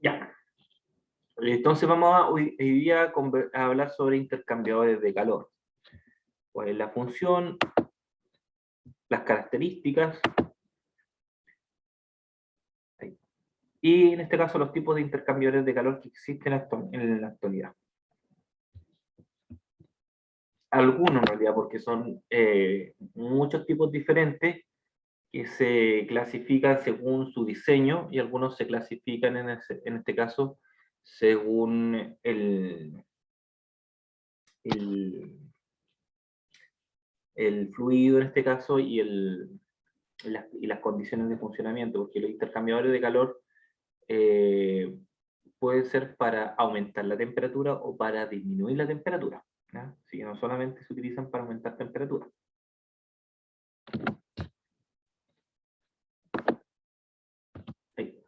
Ya. Entonces vamos hoy día a hablar sobre intercambiadores de calor. ¿Cuál es la función? Las características. Y en este caso los tipos de intercambiadores de calor que existen en la actualidad. Algunos en realidad, porque son muchos tipos diferentes que se clasifican según su diseño y algunos se clasifican en este caso según el fluido en este caso y las condiciones de funcionamiento, porque los intercambiadores de calor pueden ser para aumentar la temperatura o para disminuir la temperatura, ¿ya? Así que no solamente se utilizan para aumentar temperatura. Ahí.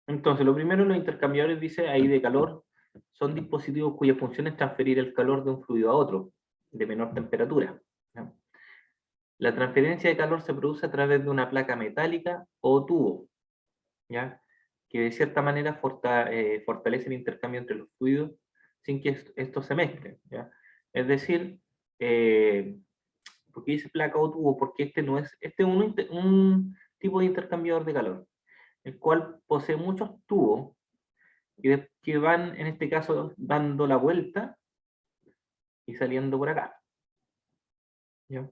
Entonces, lo primero, los intercambiadores, dice ahí, de calor, son dispositivos cuya función es transferir el calor de un fluido a otro, de menor temperatura, ¿ya? La transferencia de calor se produce a través de una placa metálica o tubo, ¿ya? Que de cierta manera fortalece el intercambio entre los fluidos sin que estos se mezclen, ¿ya? Es decir, ¿por qué dice placa o tubo? Porque este es un tipo de intercambiador de calor, el cual posee muchos tubos que van, en este caso, dando la vuelta y saliendo por acá, ¿ya?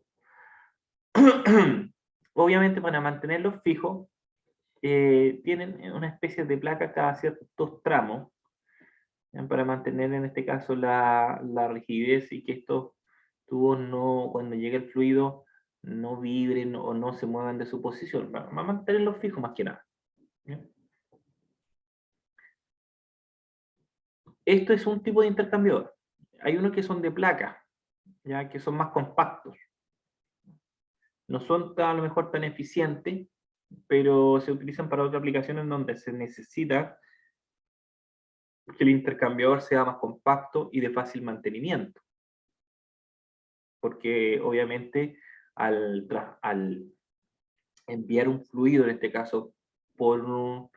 Obviamente, para mantenerlos fijos, tienen una especie de placa cada ciertos tramos, ¿ya? Para mantener en este caso la rigidez y que estos tubos no, cuando llegue el fluido, no vibren o no se muevan de su posición, para mantenerlos fijos más que nada, ¿ya? Esto es un tipo de intercambiador. Hay unos que son de placa, ya que son más compactos. No son a lo mejor tan eficientes, pero se utilizan para otras aplicaciones donde se necesita que el intercambiador sea más compacto y de fácil mantenimiento. Porque obviamente al enviar un fluido, en este caso por un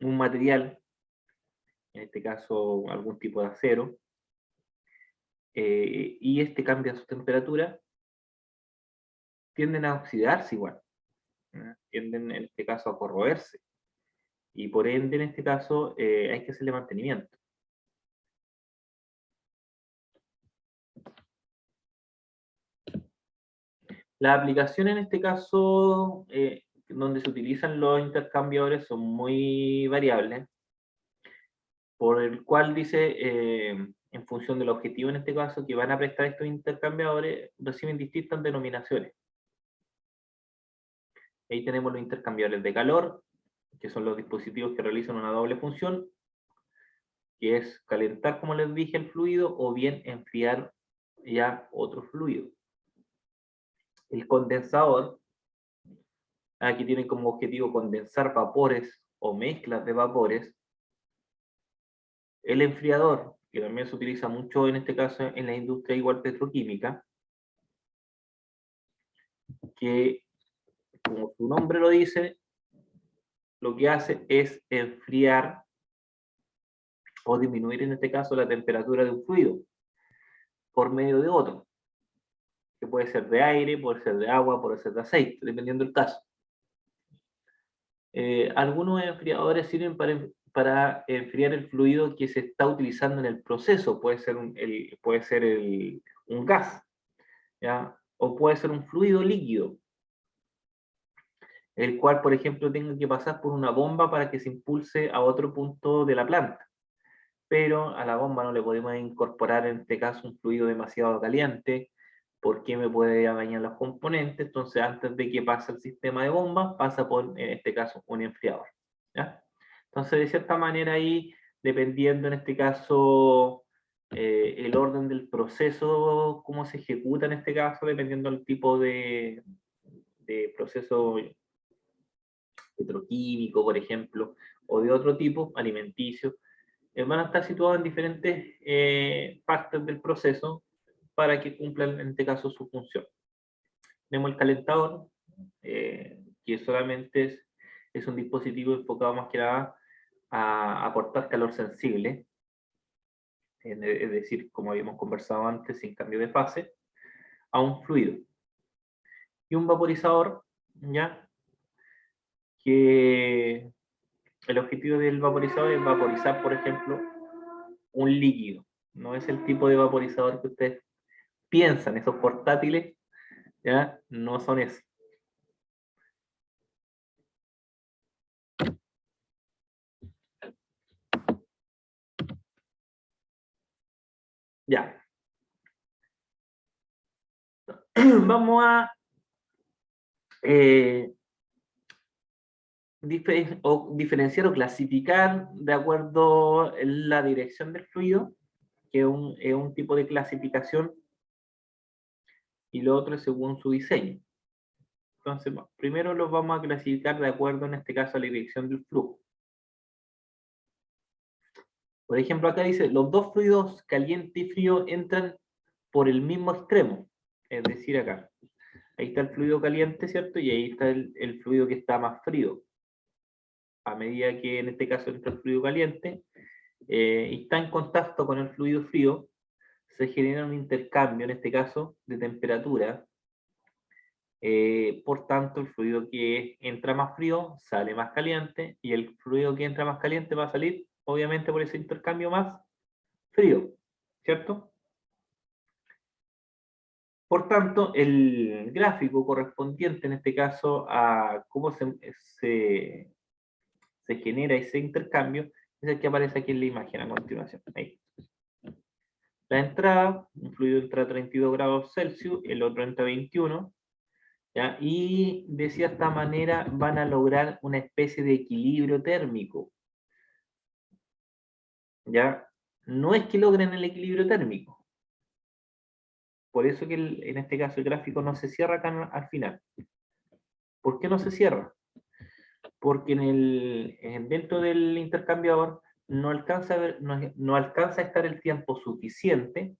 material, en este caso algún tipo de acero, y este cambia su temperatura, tienden a oxidarse igual, ¿no? Tienden en este caso a corroerse, y por ende en este caso hay que hacerle mantenimiento. La aplicación en este caso, donde se utilizan los intercambiadores, son muy variables, por el cual dice, en función del objetivo en este caso, que van a prestar estos intercambiadores, reciben distintas denominaciones. Ahí tenemos los intercambiadores de calor, que son los dispositivos que realizan una doble función, que es calentar, como les dije, el fluido, o bien enfriar ya otro fluido. El condensador, aquí tiene como objetivo condensar vapores o mezclas de vapores. El enfriador, que también se utiliza mucho en este caso en la industria igual petroquímica, que como su nombre lo dice, lo que hace es enfriar o disminuir en este caso la temperatura de un fluido por medio de otro, que puede ser de aire, puede ser de agua, puede ser de aceite, dependiendo del caso. Algunos enfriadores sirven para enfriar el fluido que se está utilizando en el proceso, puede ser un gas, ¿ya? O puede ser un fluido líquido, el cual, por ejemplo, tenga que pasar por una bomba para que se impulse a otro punto de la planta. Pero a la bomba no le podemos incorporar, en este caso, un fluido demasiado caliente, porque me puede dañar los componentes. Entonces, antes de que pase el sistema de bomba, pasa por, en este caso, un enfriador, ¿ya? Entonces, de cierta manera ahí, dependiendo en este caso el orden del proceso, cómo se ejecuta en este caso, dependiendo del tipo de proceso petroquímico, por ejemplo, o de otro tipo, alimenticio, van a estar situados en diferentes partes del proceso para que cumplan, en este caso, su función. Tenemos el calentador, que solamente Es un dispositivo enfocado más que nada a aportar calor sensible, es decir, como habíamos conversado antes, sin cambio de fase, a un fluido. Y un vaporizador, ¿ya? Que el objetivo del vaporizador es vaporizar, por ejemplo, un líquido. No es el tipo de vaporizador que ustedes piensan, esos portátiles, ¿ya? No son eso. Ya. Vamos a diferenciar o clasificar de acuerdo a la dirección del fluido, que es un tipo de clasificación, y lo otro es según su diseño. Entonces, primero los vamos a clasificar de acuerdo, en este caso, a la dirección del flujo. Por ejemplo, acá dice, los dos fluidos caliente y frío entran por el mismo extremo. Es decir, acá. Ahí está el fluido caliente, ¿cierto? Y ahí está el fluido que está más frío. A medida que en este caso entra el fluido caliente y está en contacto con el fluido frío, se genera un intercambio, en este caso, de temperatura. Por tanto, el fluido que entra más frío sale más caliente y el fluido que entra más caliente va a salir, obviamente, por ese intercambio más frío, ¿cierto? Por tanto, el gráfico correspondiente, en este caso, a cómo se genera ese intercambio, es el que aparece aquí en la imagen a continuación. Ahí. La entrada, un fluido entra a 32 grados Celsius, el otro entra a 21, ¿ya? Y de cierta manera van a lograr una especie de equilibrio térmico. ¿Ya? No es que logren el equilibrio térmico. Por eso que en este caso el gráfico no se cierra acá al final. ¿Por qué no se cierra? Porque dentro del intercambiador no alcanza a estar el tiempo suficiente,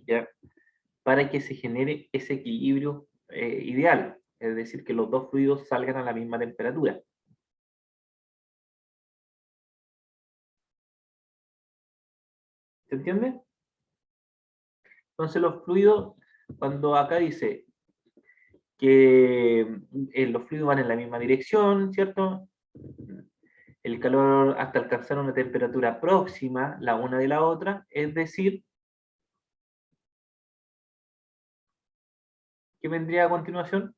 ¿ya? Para que se genere ese equilibrio ideal, es decir, que los dos fluidos salgan a la misma temperatura. ¿Se entiende? Entonces los fluidos, cuando acá dice que los fluidos van en la misma dirección, ¿cierto? El calor hasta alcanzar una temperatura próxima la una de la otra, es decir, ¿qué vendría a continuación?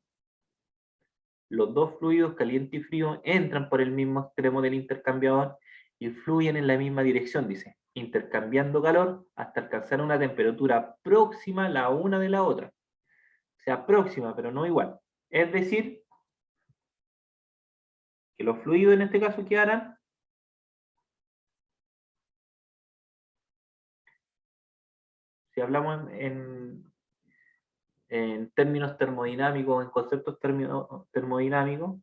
Los dos fluidos, caliente y frío, entran por el mismo extremo del intercambiador y fluyen en la misma dirección, dice, intercambiando calor hasta alcanzar una temperatura próxima la una de la otra. O sea, próxima, pero no igual. Es decir, que los fluidos en este caso quedarán, si hablamos en términos termodinámicos, en conceptos termodinámicos,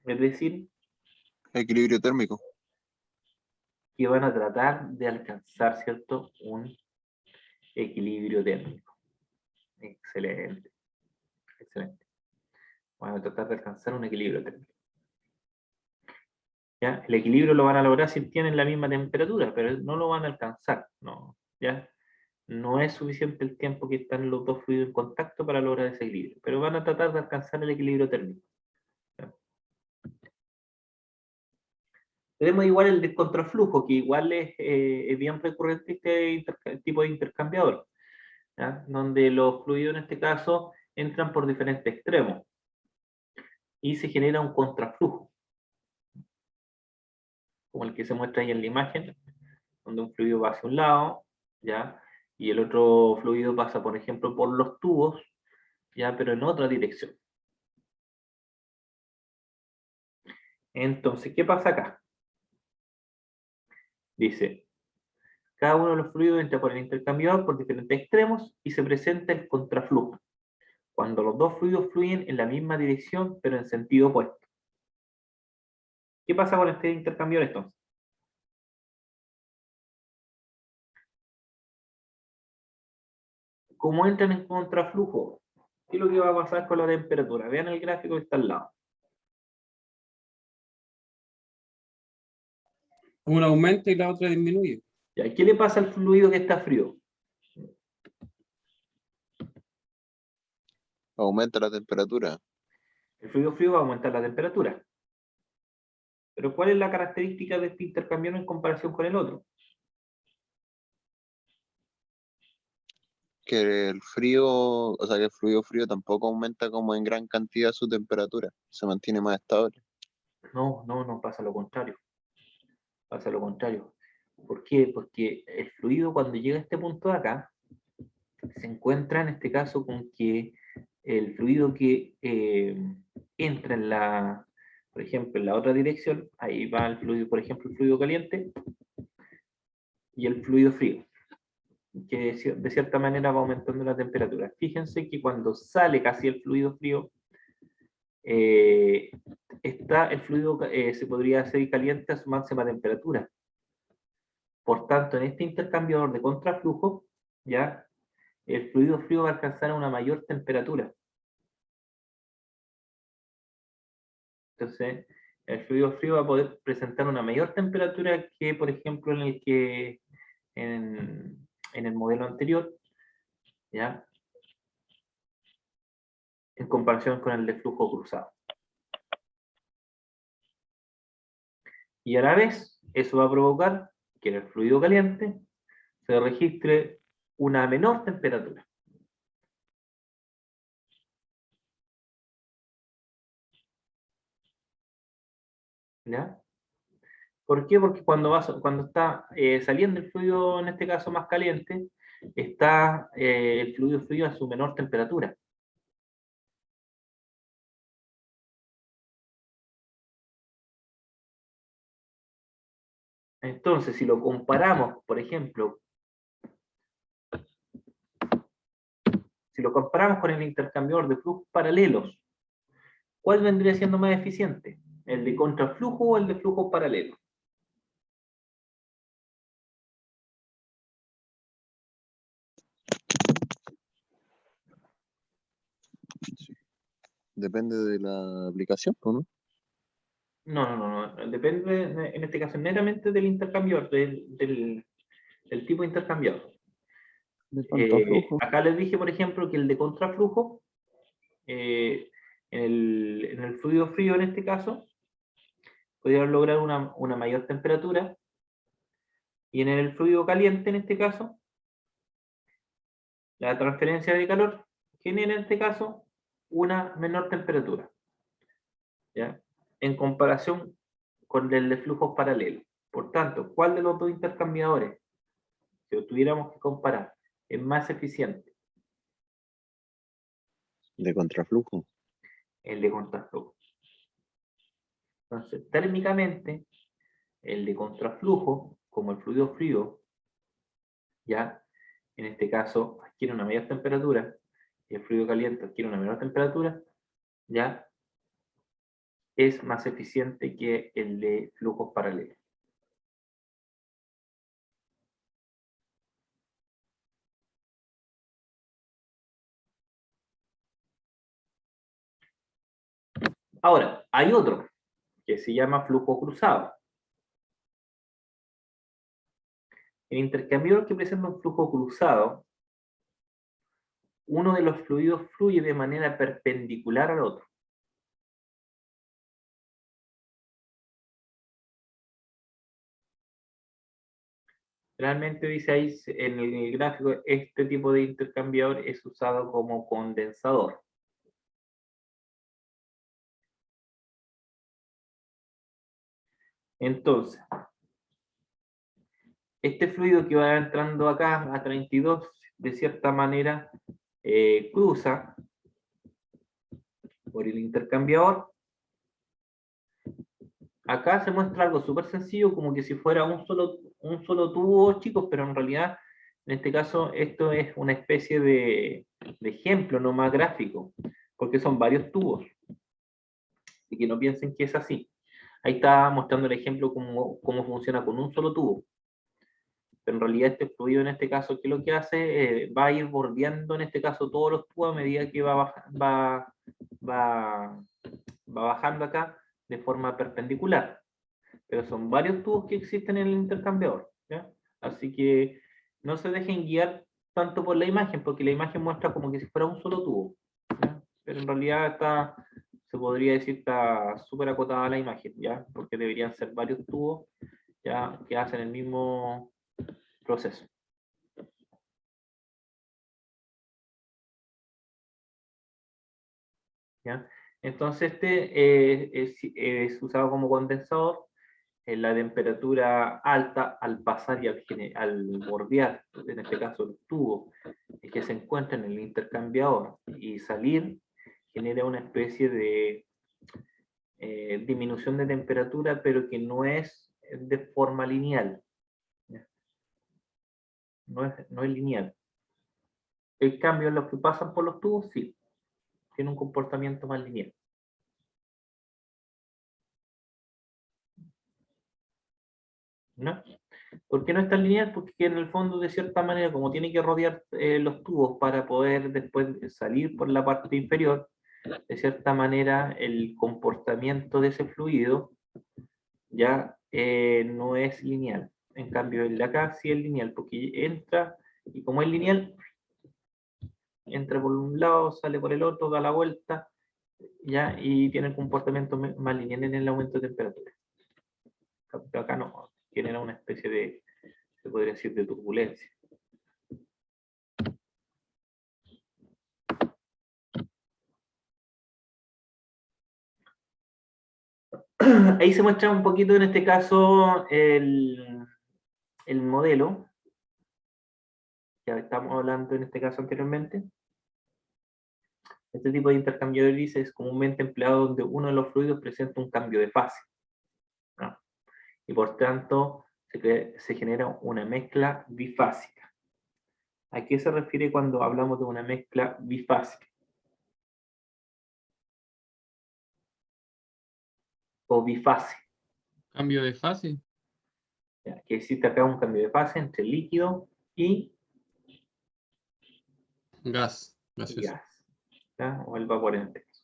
es decir, Equilibrio térmico. que van a tratar de alcanzar, ¿cierto?, un equilibrio térmico. Excelente, excelente. Van a tratar de alcanzar un equilibrio térmico. ¿Ya? El equilibrio lo van a lograr si tienen la misma temperatura, pero no lo van a alcanzar, ¿no? ¿Ya? No es suficiente el tiempo que están los dos fluidos en contacto para lograr ese equilibrio, pero van a tratar de alcanzar el equilibrio térmico. ¿Ya? Tenemos igual el descontraflujo, que igual es bien recurrente este tipo de intercambiador, ¿ya? Donde los fluidos en este caso entran por diferentes extremos y se genera un contraflujo, como el que se muestra ahí en la imagen, donde un fluido va hacia un lado, ¿ya? Y el otro fluido pasa, por ejemplo, por los tubos, ¿ya? Pero en otra dirección. Entonces, ¿qué pasa acá? Dice, cada uno de los fluidos entra por el intercambiador por diferentes extremos y se presenta el contraflujo, cuando los dos fluidos fluyen en la misma dirección, pero en sentido opuesto. ¿Qué pasa con este intercambiador entonces? Como entran en contraflujo, ¿Qué es lo que va a pasar con la temperatura? Vean el gráfico que está al lado. Una aumenta y la otra disminuye. ¿Ya? ¿Qué le pasa al fluido que está frío? Aumenta la temperatura. El fluido frío va a aumentar la temperatura. Pero ¿cuál es la característica de este intercambiador en comparación con el otro? Que el frío, o sea, que el fluido frío tampoco aumenta como en gran cantidad su temperatura. Se mantiene más estable. No pasa lo contrario. Pasa lo contrario. ¿Por qué? Porque el fluido cuando llega a este punto de acá, se encuentra en este caso con que el fluido que entra en la, por ejemplo, en la otra dirección, ahí va el fluido, por ejemplo, el fluido caliente y el fluido frío, que de cierta manera va aumentando la temperatura. Fíjense que cuando sale casi el fluido frío, está el fluido, se podría hacer caliente a su máxima temperatura. Por tanto, en este intercambiador de contraflujo, ya el fluido frío va a alcanzar una mayor temperatura. Entonces, el fluido frío va a poder presentar una mayor temperatura que, por ejemplo, en el modelo anterior, ¿ya? En comparación con el de flujo cruzado. Y a la vez, eso va a provocar que en el fluido caliente se registre una menor temperatura. ¿Ya? ¿Por qué? Porque cuando está saliendo el fluido, en este caso más caliente, está el fluido frío a su menor temperatura. Entonces, si lo comparamos, por ejemplo, si lo comparamos con el intercambiador de flujos paralelos, ¿cuál vendría siendo más eficiente? ¿El de contraflujo o el de flujos paralelos? Depende de la aplicación, ¿o no? No. Depende, en este caso, netamente del intercambiador, del tipo de intercambiador. De contraflujo. Acá les dije, por ejemplo, que el de contraflujo, en el fluido frío, en este caso, podría lograr una mayor temperatura, y en el fluido caliente, en este caso, la transferencia de calor genera, en este caso, una menor temperatura, ¿ya? En comparación con el de flujos paralelos. Por tanto, ¿cuál de los dos intercambiadores, si lo tuviéramos que comparar, es más eficiente? De contraflujo. El de contraflujo. Entonces, térmicamente, el de contraflujo, como el fluido frío, ya, en este caso, adquiere una mayor temperatura, y el fluido caliente adquiere una menor temperatura, ya, es más eficiente que el de flujos paralelos. Ahora, hay otro que se llama flujo cruzado. El intercambiador que presenta un flujo cruzado, uno de los fluidos fluye de manera perpendicular al otro. Realmente dice ahí en el gráfico, este tipo de intercambiador es usado como condensador. Entonces, este fluido que va entrando acá a 32, de cierta manera, cruza por el intercambiador. Acá se muestra algo súper sencillo, como que si fuera un solo tubo, chicos, pero en realidad, en este caso, esto es una especie de ejemplo, no más gráfico, porque son varios tubos. Así que no piensen que es así. Ahí está mostrando el ejemplo cómo funciona con un solo tubo. pero en realidad este fluido en este caso, ¿qué es lo que hace? Va a ir bordeando en este caso todos los tubos a medida que va bajando acá de forma perpendicular. Pero son varios tubos que existen en el intercambiador, ¿ya? Así que no se dejen guiar tanto por la imagen, porque la imagen muestra como que si fuera un solo tubo, ¿ya? Pero en realidad está, se podría decir, está súper acotada la imagen, ¿ya? Porque deberían ser varios tubos, ¿ya? Que hacen el mismo proceso. ¿Ya? Entonces es usado como condensador en la temperatura alta al pasar y al bordear, en este caso el tubo que se encuentra en el intercambiador y salir, genera una especie de disminución de temperatura, pero que no es de forma lineal. No es lineal. El cambio en los que pasan por los tubos, sí, tiene un comportamiento más lineal. ¿No? ¿Por qué no es tan lineal? Porque en el fondo, de cierta manera, como tiene que rodear los tubos para poder después salir por la parte inferior, de cierta manera el comportamiento de ese fluido ya no es lineal. En cambio, el de acá sí es lineal, porque entra, y como es lineal, entra por un lado, sale por el otro, da la vuelta, ya, y tiene el comportamiento más lineal en el aumento de temperatura. Acá no, genera una especie de, se podría decir, de turbulencia. Ahí se muestra un poquito en este caso el modelo, ya estamos hablando en este caso anteriormente. Este tipo de intercambio de hélices es comúnmente empleado donde uno de los fluidos presenta un cambio de fase, ¿no? Y por tanto se genera una mezcla bifásica. ¿A qué se refiere cuando hablamos de una mezcla bifásica? O bifase. Cambio de fase. ¿Ya? Que existe acá un cambio de fase entre líquido y Gas. Gaseoso. gas, ¿ya? O el vapor en este caso,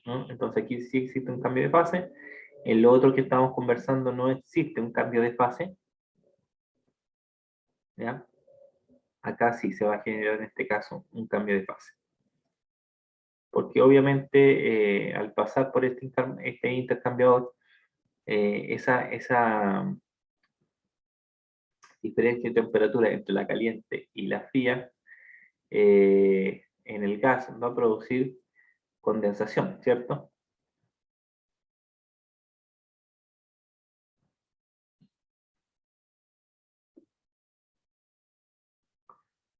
¿no? Entonces aquí sí existe un cambio de fase. En lo otro que estamos conversando no existe un cambio de fase, ¿ya? Acá sí se va a generar en este caso un cambio de fase. Porque obviamente al pasar por este intercambiador, esa diferencia de temperatura entre la caliente y la fría en el gas va a producir condensación, ¿cierto?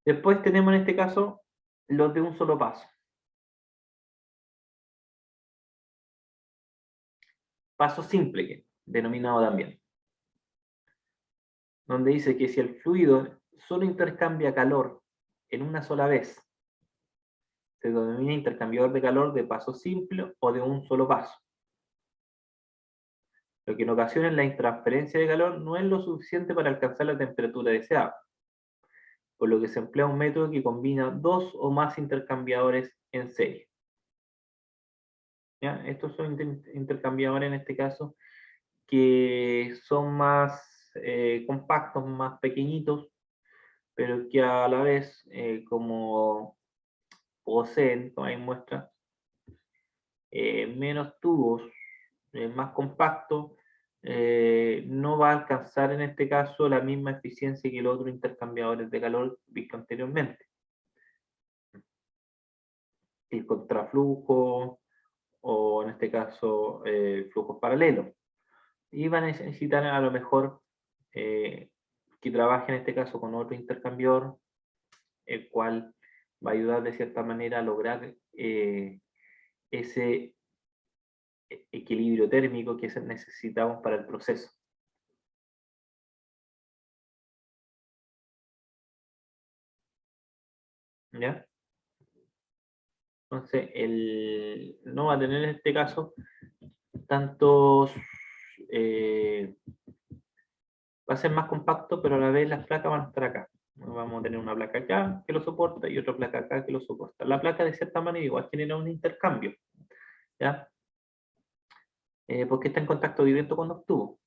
Después tenemos en este caso los de un solo paso. Paso simple, denominado también. Donde dice que si el fluido solo intercambia calor en una sola vez, se denomina intercambiador de calor de paso simple o de un solo paso. Lo que en ocasiones la intransferencia de calor no es lo suficiente para alcanzar la temperatura deseada, por lo que se emplea un método que combina dos o más intercambiadores en serie. ¿Ya? Estos son intercambiadores en este caso que son más compactos, más pequeñitos, pero que a la vez, como poseen, como ahí muestra, menos tubos, más compacto, no va a alcanzar en este caso la misma eficiencia que los otros intercambiadores de calor visto anteriormente. El contraflujo o en este caso flujos paralelos. Y van a necesitar a lo mejor que trabaje en este caso con otro intercambiador, el cual va a ayudar de cierta manera a lograr ese equilibrio térmico que necesitamos para el proceso. ¿Ya? Entonces, no va a tener en este caso tantos va a ser más compacto, pero a la vez las placas van a estar acá. Vamos a tener una placa acá que lo soporta y otra placa acá que lo soporta. La placa de cierta manera igual genera un intercambio, ¿ya? Porque está en contacto directo con los tubos.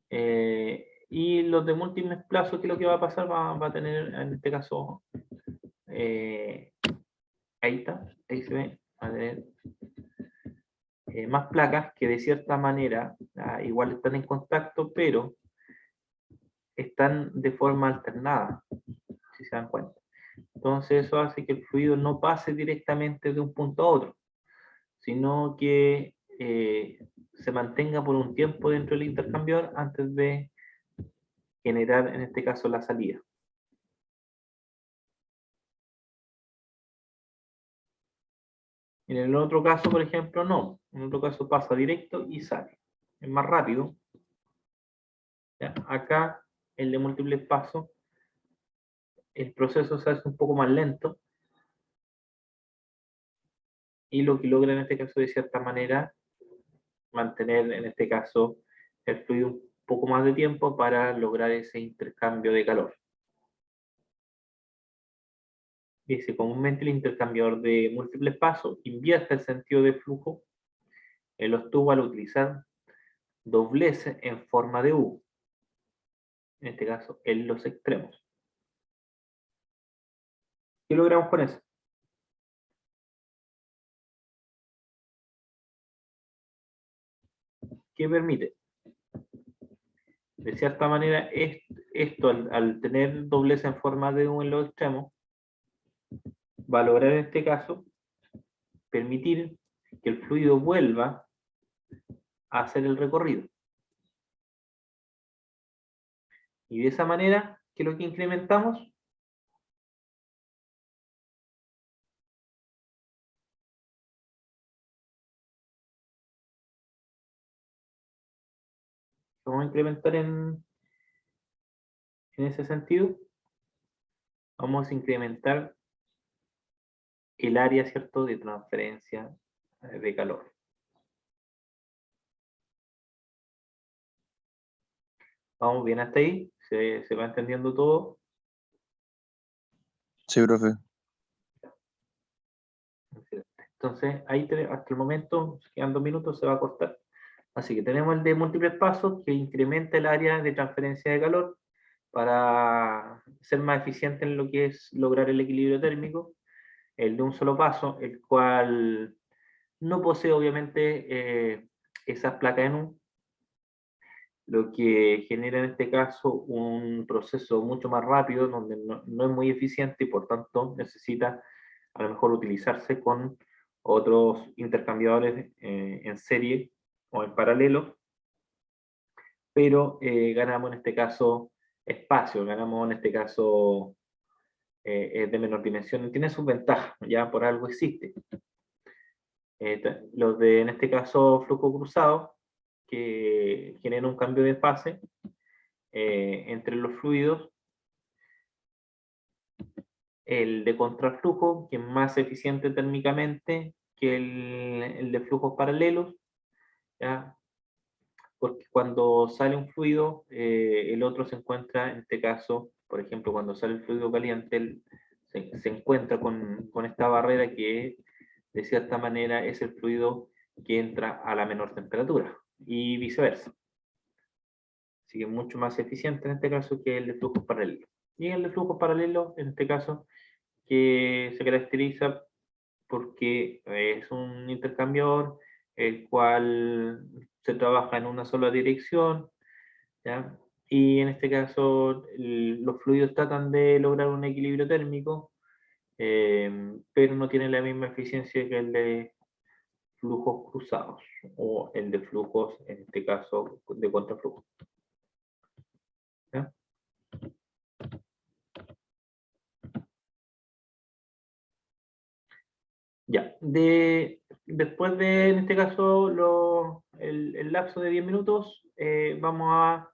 Y los de múltiples plazos, que lo que va a pasar, va a tener, en este caso, ahí está, ahí se ve, va a tener más placas que de cierta manera igual están en contacto, pero están de forma alternada, si se dan cuenta. Entonces eso hace que el fluido no pase directamente de un punto a otro, sino que se mantenga por un tiempo dentro del intercambiador antes de generar, en este caso, la salida. En el otro caso, por ejemplo, no. En el otro caso pasa directo y sale. Es más rápido. ¿Ya? Acá, el de múltiples pasos, el proceso se hace un poco más lento. Y lo que logra en este caso, de cierta manera, mantener, en este caso, el fluido un poco más de tiempo para lograr ese intercambio de calor. Dice, comúnmente el intercambiador de múltiples pasos invierte el sentido de flujo en los tubos al utilizar dobleces en forma de U, en este caso en los extremos. ¿Qué logramos con eso? ¿Qué permite? De cierta manera, esto al tener doblez en forma de U en los extremos, va a lograr en este caso permitir que el fluido vuelva a hacer el recorrido. Y de esa manera, ¿qué es lo que incrementamos? Vamos a incrementar en ese sentido. Vamos a incrementar el área, ¿cierto?, de transferencia de calor. ¿Vamos bien hasta ahí? ¿Se va entendiendo todo? Sí, profe. Entonces, ahí hasta el momento, quedan 2 minutos, se va a cortar. Así que tenemos el de múltiples pasos, que incrementa el área de transferencia de calor para ser más eficiente en lo que es lograr el equilibrio térmico. El de un solo paso, el cual no posee obviamente esas placas en U, lo que genera en este caso un proceso mucho más rápido, donde no es muy eficiente y por tanto necesita a lo mejor utilizarse con otros intercambiadores en serie o en paralelo, pero ganamos en este caso espacio, ganamos en este caso es de menor dimensión, tiene sus ventajas, ya por algo existe. Los de, en este caso, flujo cruzado, que generan un cambio de fase entre los fluidos. El de contraflujo, que es más eficiente térmicamente que el de flujos paralelos, ¿ya? Porque cuando sale un fluido, el otro se encuentra, en este caso, por ejemplo, cuando sale el fluido caliente, se encuentra con esta barrera que de cierta manera es el fluido que entra a la menor temperatura y viceversa. Así que es mucho más eficiente en este caso que el de flujos paralelos. Y el de flujos paralelos, en este caso, que se caracteriza porque es un intercambiador el cual se trabaja en una sola dirección, ¿ya? Y en este caso los fluidos tratan de lograr un equilibrio térmico, pero no tienen la misma eficiencia que el de flujos cruzados o el de flujos, en este caso, de contraflujo. ¿Ya? Ya, después de, en este caso, el lapso de 10 minutos, vamos a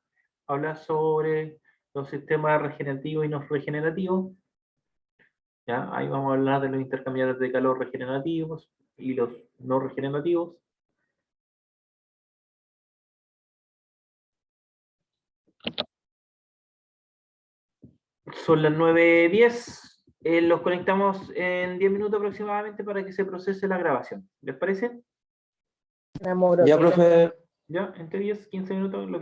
hablar sobre los sistemas regenerativos y no regenerativos. ¿Ya? Ahí vamos a hablar de los intercambiadores de calor regenerativos y los no regenerativos. Son las 9:10. Los conectamos en 10 minutos aproximadamente para que se procese la grabación. ¿Les parece? Enamoro, Ya, que- profe. Ya, entre 10, 15 minutos, lo que